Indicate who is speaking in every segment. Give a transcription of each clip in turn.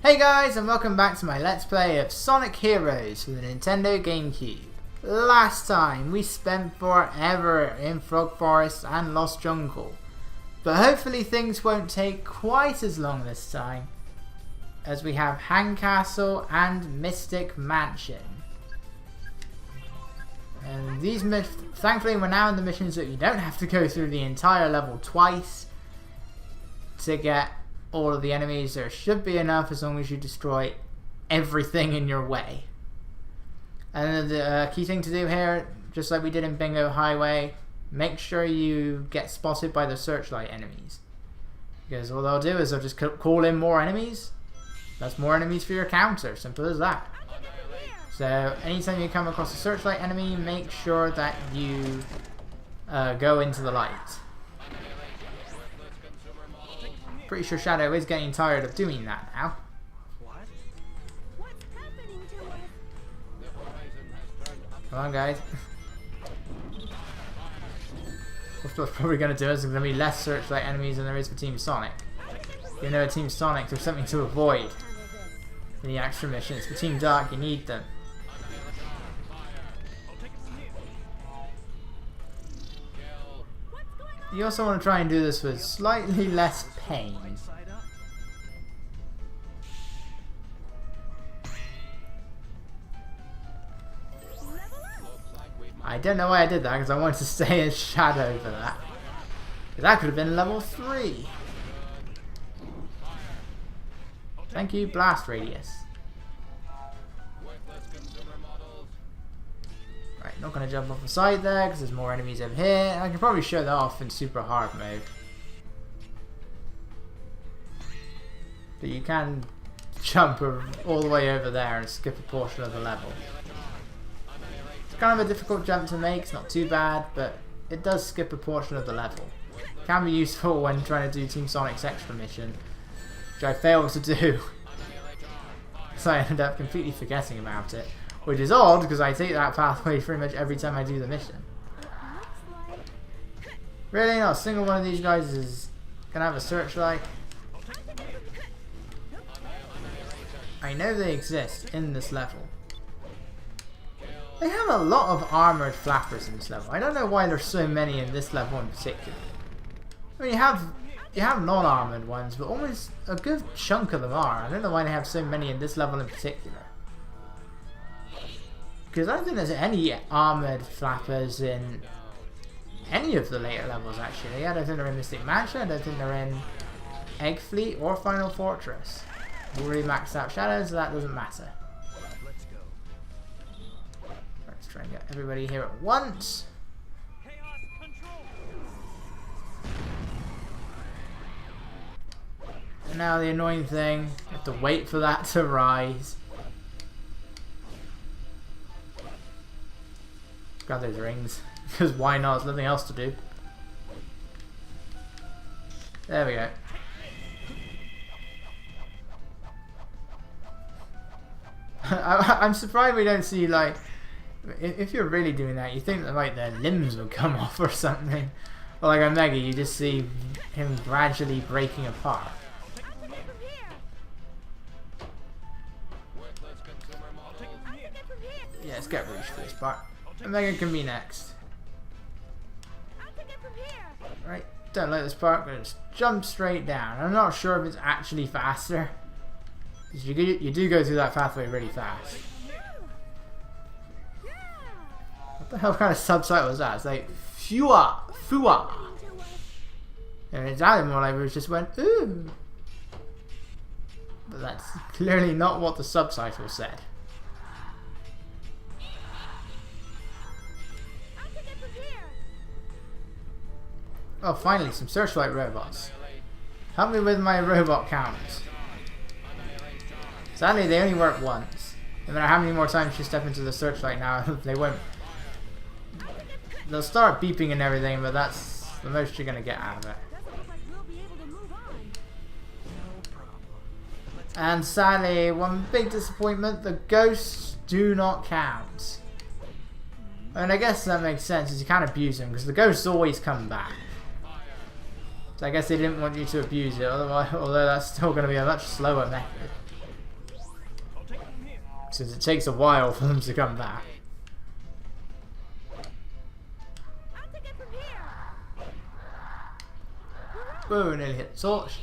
Speaker 1: Hey guys, and welcome back to my Let's Play of Sonic Heroes for the Nintendo GameCube. Last time we spent forever in Frog Forest and Lost Jungle, but hopefully things won't take quite as long this time, as we have Hang Castle and Mystic Mansion. And these thankfully we're now in the missions that you don't have to go through the entire level twice to get all of the enemies. There should be enough as long as you destroy everything in your way. And the key thing to do here, just like we did in Bingo Highway, make sure you get spotted by the searchlight enemies. Because all they'll do is they'll just call in more enemies. That's more enemies for your counter, simple as that. So anytime you come across a searchlight enemy, make sure that you go into the light. Pretty sure Shadow is getting tired of doing that now. Come on, guys. What's probably going to do is there's going to be less searchlight enemies than there is for Team Sonic. You know, Team Sonic, there's something to avoid in the extra missions. For Team Dark, you need them. You also want to try and do this with slightly less pain. I don't know why I did that, because I wanted to stay as Shadow for that. That could have been level 3. Thank you, Blast Radius. Right, not going to jump off the side there because there's more enemies over here. I can probably show that off in super hard mode. But you can jump all the way over there and skip a portion of the level. It's kind of a difficult jump to make, it's not too bad, but it does skip a portion of the level. It can be useful when trying to do Team Sonic's extra mission, which I failed to do. So I ended up completely forgetting about it. Which is odd, because I take that pathway pretty much every time I do the mission. Really? Not a single one of these guys is gonna have a searchlight? I know they exist in this level. They have a lot of armoured flappers in this level. I don't know why there's so many in this level in particular. I mean, you have non-armoured ones, but almost a good chunk of them are. I don't know why they have so many in this level in particular. Because I don't think there's any armoured flappers in any of the later levels, actually. I don't think they're in Mystic Mansion, I don't think they're in Egg Fleet or Final Fortress. We've already maxed out Shadows, so that doesn't matter. Let's try and get everybody here at once. And now the annoying thing, you have to wait for that to rise. Grab those rings, because why not? There's nothing else to do. There we go. I'm surprised we don't see, like, if you're really doing that, you think that like their limbs would come off or something. Or like Omega, you just see him gradually breaking apart. Yeah, let's get Rouge for this part. Omega can be next. Right, don't like this part, but just jump straight down. I'm not sure if it's actually faster. Because you do go through that pathway really fast. What the hell kind of subtitle is that? It's like, Fua, Fua. And it sounded more like it just went, ooh. But that's clearly not what the subtitle said. Oh, finally, some searchlight robots. Help me with my robot count. Sadly, they only work once. No matter how many more times you step into the searchlight now, they won't. They'll start beeping and everything, but that's the most you're going to get out of it. And sadly, one big disappointment, the ghosts do not count. And I guess that makes sense, as you can't abuse them, because the ghosts always come back. So I guess they didn't want you to abuse it, otherwise, although that's still going to be a much slower method. since it takes a while for them to come back. Whoa, nearly hit the torch.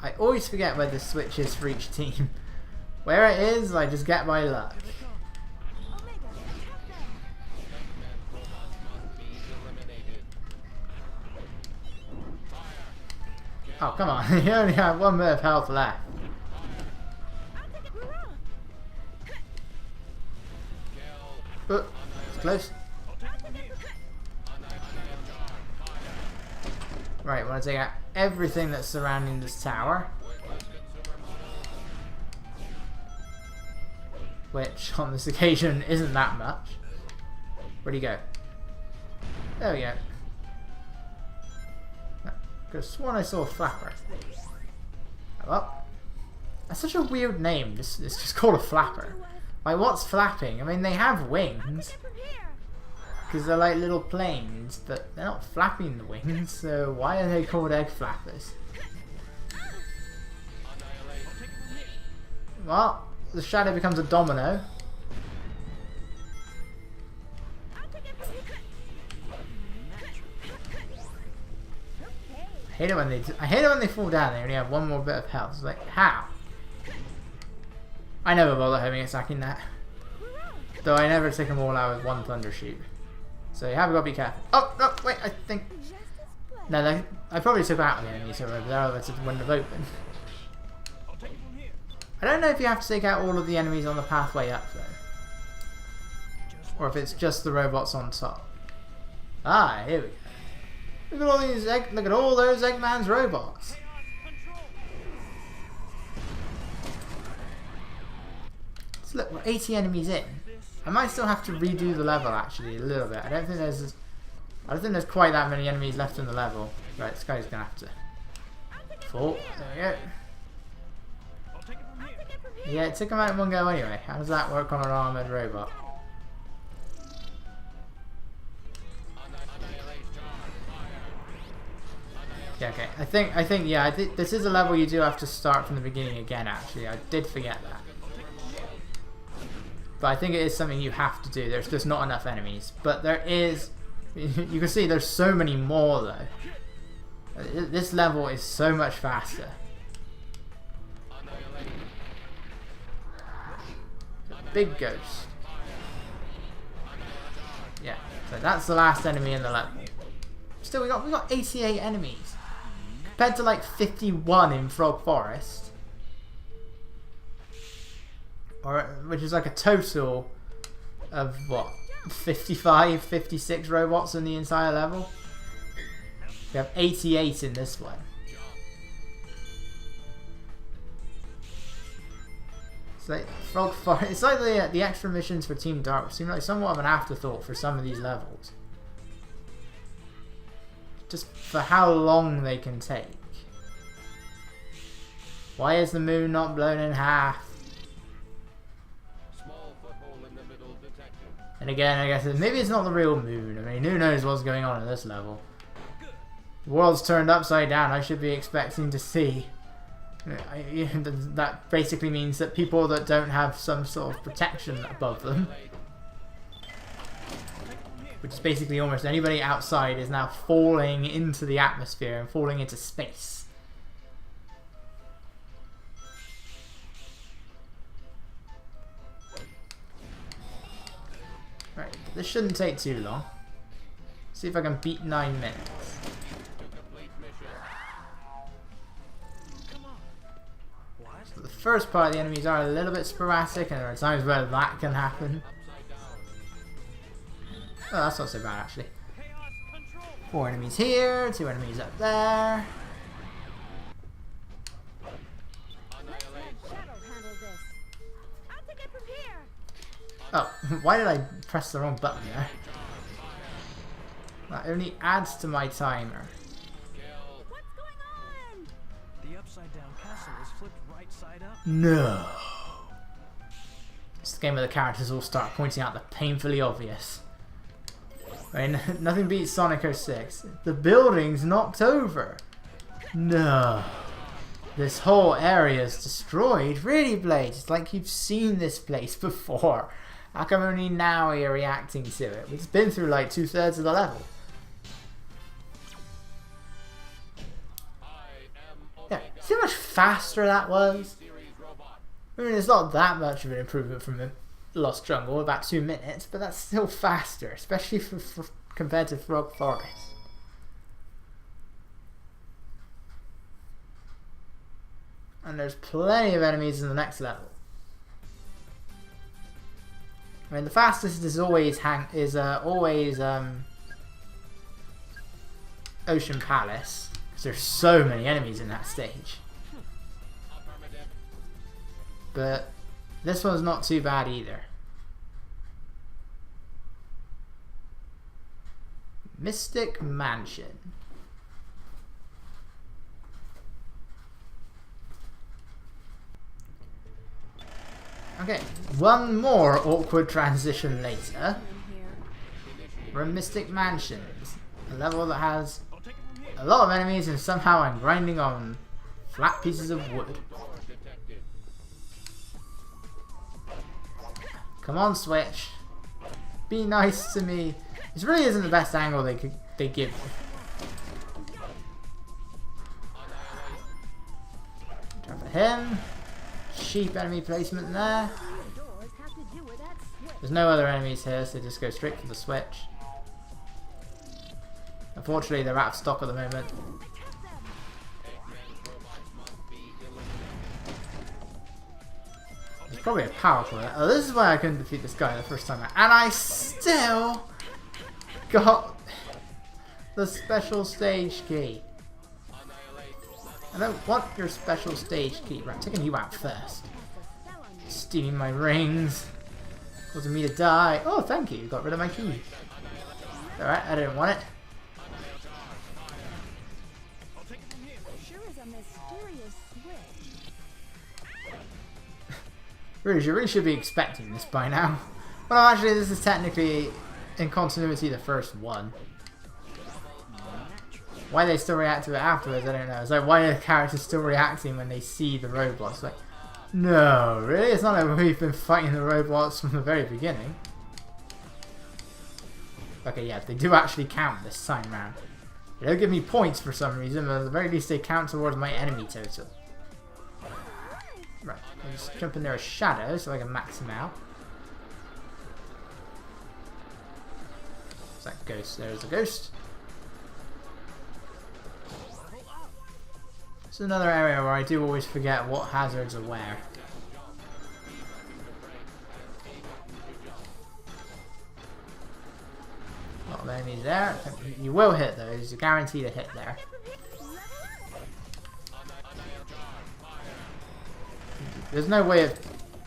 Speaker 1: I always forget where the switch is for each team. Where it is, I just get by luck. Oh, come on. You only have one bit of health left. Oh, it's close. Right, I want to take out everything that's surrounding this tower. Which, on this occasion, isn't that much. Where'd he go? There we go. Could have sworn I saw a flapper. Oh, well. That's such a weird name. It's just called a flapper. Like, what's flapping? I mean, they have wings. Because they're like little planes, but they're not flapping the wings, so why are they called egg flappers? Well, the shadow becomes a domino. I hate it when they fall down. They only have one more bit of health. It's like, how? I never bother having attacking that. Though I never take them all out with one thunder shoot. So you have got to be careful. Oh, no, wait, I think... No, I probably took out the enemies over there, otherwise it wouldn't have opened. I don't know if you have to take out all of the enemies on the pathway up, though. Or if it's just the robots on top. Ah, here we go. Look at all these look at all those Eggman's robots. So look, we're 80 enemies in. I might still have to redo the level actually a little bit. I don't think there's quite that many enemies left in the level. Right, this guy's gonna have to fall. There we go. Yeah, it took him out in one go anyway. How does that work on an armored robot? Yeah, okay. I think this is a level you do have to start from the beginning again actually. I did forget that. But I think it is something you have to do. There's just not enough enemies. But there is... You can see there's so many more though. This level is so much faster. Big ghost. Yeah, so that's the last enemy in the level. Still, we got 88 enemies. Compared to like 51 in Frog Forest. Which is like a total of what, 55, 56 robots in the entire level. We have 88 in this one. It's like Frog Forest. It's like the extra missions for Team Dark seem like somewhat of an afterthought for some of these levels. Just for how long they can take. Why is the moon not blown in half? And again, I guess maybe it's not the real moon. I mean, who knows what's going on in this level. The world's turned upside down. I should be expecting to see... That basically means that people that don't have some sort of protection above them, which is basically almost anybody outside, is now falling into the atmosphere and falling into space. Right, this shouldn't take too long. See if I can beat 9 minutes. So the first part of the enemies are a little bit sporadic, and there are times where that can happen. Oh, that's not so bad actually. 4 enemies here, 2 enemies up there. Oh, why did I press the wrong button there? That only adds to my timer.
Speaker 2: What's going on? The upside down castle is flipped right side up.
Speaker 1: No. It's the game where the characters all start pointing out the painfully obvious. I mean, nothing beats Sonic 06. The building's knocked over. No. This whole area is destroyed. Really, Blade? It's like you've seen this place before. How come only now you're reacting to it? We've been through like 2/3 of the level. Yeah, see how much faster that was? I mean, it's not that much of an improvement from the Lost Jungle, about 2 minutes, but that's still faster, especially compared to Frog Forest. And there's plenty of enemies in the next level. I mean, the fastest is always Ocean Palace, because there's so many enemies in that stage. But this one's not too bad either. Mystic Mansion. Okay, one more awkward transition later. We're in Mystic Mansions, a level that has a lot of enemies and somehow I'm grinding on flat pieces of wood. Come on, Switch. Be nice to me. This really isn't the best angle they give me. Try for him. Cheap enemy placement there. There's no other enemies here, so just go straight for the Switch. Unfortunately, they're out of stock at the moment. There's probably a power for it. Oh, this is why I couldn't defeat this guy the first time. And I still got the special stage key. I don't want your special stage key. Right, I'm taking you out first. Stealing my rings. Causing me to die. Oh, thank you. You got rid of my key. Alright, I didn't want it. You really should be expecting this by now. Well, actually, this is technically in continuity the first one. Why they still react to it afterwards, I don't know. It's like, why are the characters still reacting when they see the robots? Like, no, really? It's not like we've been fighting the robots from the very beginning. Okay, yeah, they do actually count this time round. They don't give me points for some reason, but at the very least they count towards my enemy total. Right, I'll just jump in there as shadow so I can max him out. Is that ghost? There's a ghost. It's another area where I do always forget what hazards are where. A lot of enemies there. You will hit those. You're guaranteed a hit there. There's no way of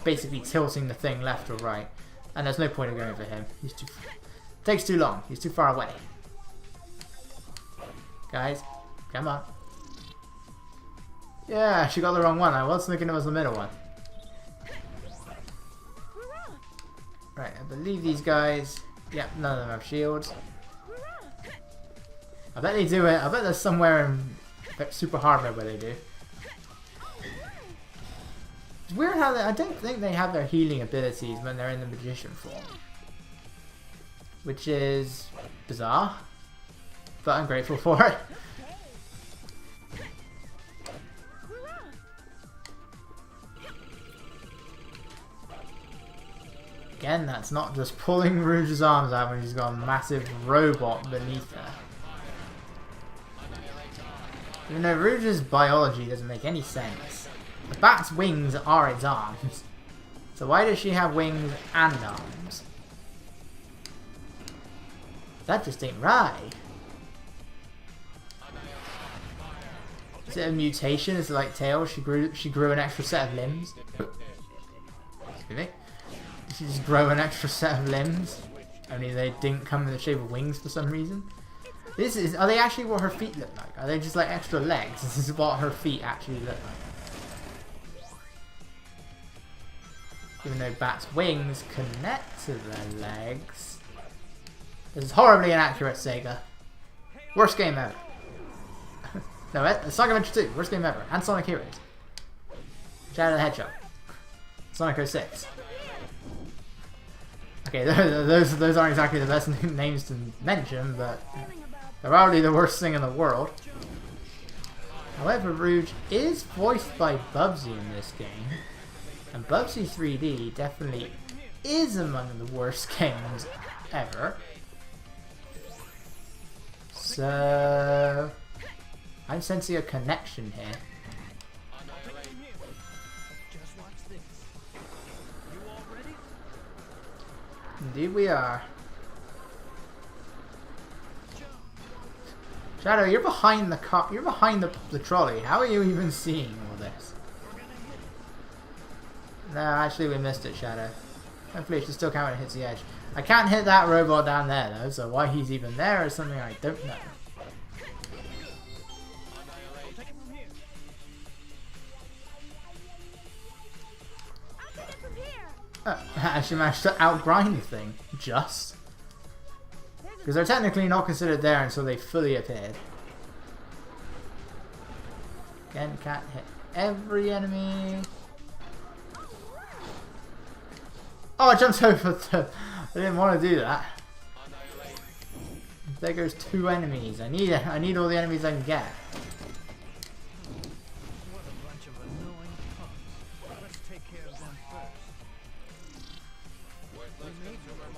Speaker 1: basically tilting the thing left or right. And there's no point in going for him. He's too... takes too long. He's too far away. Guys, come on. Yeah, she got the wrong one. I was thinking it was the middle one. Right, I believe these guys... Yep, none of them have shields. I bet they do it. I bet there's somewhere in Super Hardware where they do. It's weird how I don't think they have their healing abilities when they're in the magician form. Which is bizarre. But I'm grateful for it. Again, that's not just pulling Rouge's arms out when she's got a massive robot beneath her. Even though Rouge's biology doesn't make any sense. The bat's wings are its arms. So why does she have wings and arms? That just ain't right. Is it a mutation? Is it like Tails? She grew an extra set of limbs. Excuse me. She just grow an extra set of limbs. Only they didn't come in the shape of wings for some reason. Are they actually what her feet look like? Are they just like extra legs? This is what her feet actually look like. Even though bats' wings connect to their legs. This is horribly inaccurate, Sega. Worst game ever. No, Sonic Adventure 2, worst game ever. And Sonic Heroes. Shadow the Hedgehog. Sonic 06. Okay, those aren't exactly the best names to mention, but they're probably the worst thing in the world. However, Rouge is voiced by Bubsy in this game, and Bubsy 3D definitely is among the worst games ever. So, I'm sensing a connection here. Indeed we are. Shadow, you're behind the car. You're behind the trolley. How are you even seeing all this? No, actually we missed it, Shadow. Hopefully it should still count when it hits the edge. I can't hit that robot down there though, so why he's even there is something I don't know. I actually managed to outgrind the thing. Just. Because they're technically not considered there until they fully appeared. Again, can't hit every enemy. Oh, I jumped over the... I didn't want to do that. There goes 2 enemies. I need all the enemies I can get.
Speaker 2: What a bunch of annoying punks. Let's take care of them first.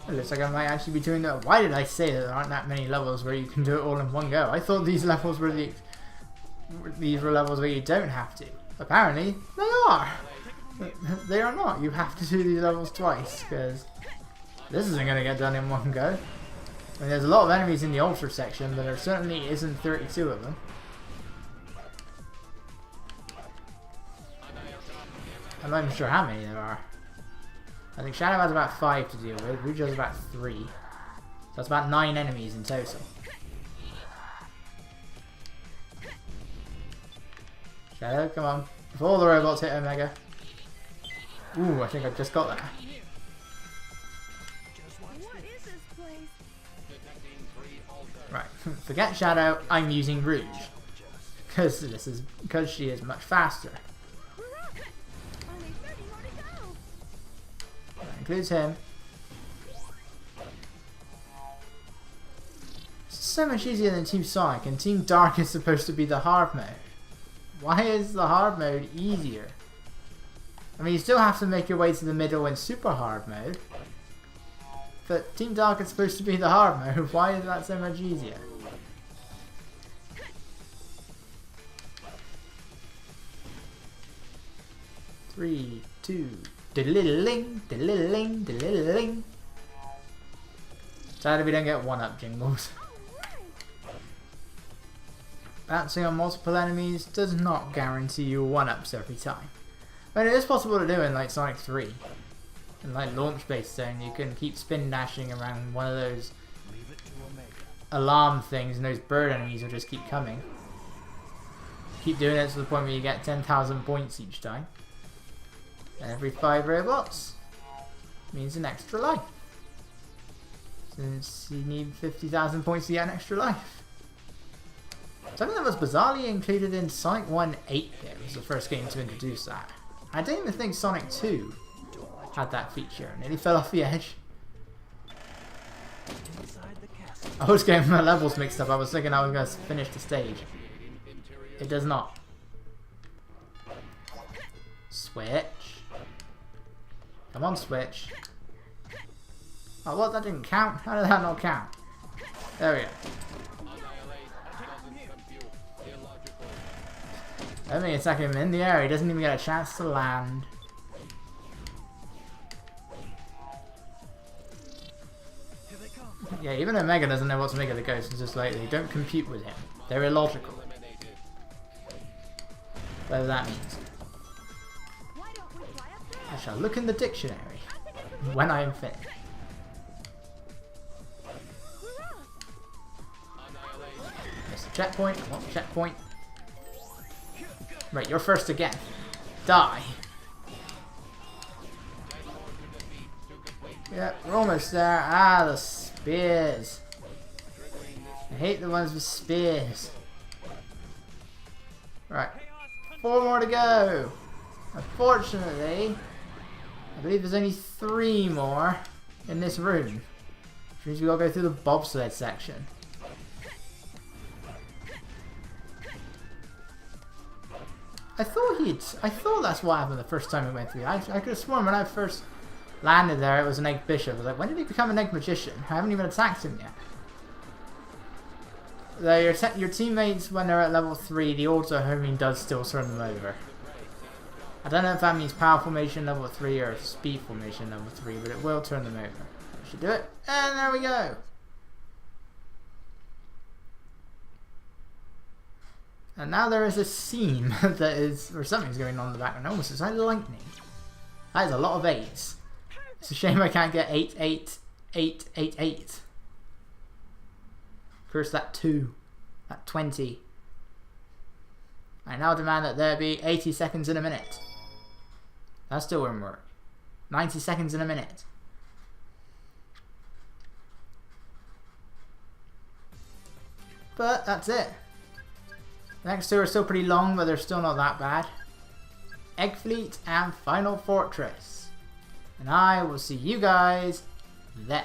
Speaker 1: It looks like I might actually be doing that. Why did I say that there aren't that many levels where you can do it all in one go? I thought these levels were these were levels where you don't have to. Apparently, they are. They are not. You have to do these levels twice, because this isn't going to get done in one go. I mean, there's a lot of enemies in the Ultra section, but there certainly isn't 32 of them. I'm not even sure how many there are. I think Shadow has about 5 to deal with, Rouge has about 3. So that's about 9 enemies in total. Shadow, come on. Before the robots hit Omega. Ooh, I think I just got that.
Speaker 3: What is this place?
Speaker 1: Right, forget Shadow, I'm using Rouge. Because she is much faster.
Speaker 3: Only 30 more to go.
Speaker 1: That includes him. It's so much easier than Team Sonic, and Team Dark is supposed to be the hard mode. Why is the hard mode easier? I mean, you still have to make your way to the middle in super hard mode. But Team Dark is supposed to be the hard mode. Why is that so much easier? Three, two, diddle-ling, diddle-ling, diddle-ling. Sad if we don't get one-up jingles. Bouncing on multiple enemies does not guarantee you one-ups every time. But it is possible to do in like Sonic 3. In like Launch Base Zone, you can keep spin dashing around one of those alarm things and those bird enemies will just keep coming. Keep doing it to the point where you get 10,000 points each time. And every 5 robots means an extra life. Since you need 50,000 points to get an extra life. Something that was bizarrely included in Sonic 1 8-bit was the first game to introduce that. I don't even think Sonic 2 had that feature. I nearly fell off the edge. I was getting my levels mixed up. I was thinking I was going to finish the stage. It does not. Switch. Come on, Switch. Oh, what? That didn't count? How did that not count? There we go. Let me attack him in the air. He doesn't even get a chance to land. Yeah, even Omega doesn't know what to make of the ghosts. It's just like they don't compute with him. They're illogical. Whatever that means. I shall look in the dictionary when I am finished. Missed the checkpoint. I want the checkpoint. Right, you're first again. Die. Yeah, we're almost there. Ah, the spears. I hate the ones with spears. Right. 4 more to go. Unfortunately, I believe there's only 3 more in this room. Which means we gotta go through the bobsled section. I thought that's what happened the first time we went through. I could have sworn when I first landed there it was an egg bishop. I was like, when did he become an egg magician? I haven't even attacked him yet. Though your teammates, when they're at level 3, the auto homing does still turn them over. I don't know if that means power formation level 3 or speed formation level 3, but it will turn them over. I should do it. And there we go. And now there is a seam that is, or something's going on in the background. Almost looks like lightning. That is a lot of 8s. It's a shame I can't get 8, 8, 8, 8, 8. Curse that 2. That 20. I now demand that there be 80 seconds in a minute. That still won't work. 90 seconds in a minute. But that's it. The next 2 are still pretty long, but they're still not that bad. Egg Fleet and Final Fortress. And I will see you guys then.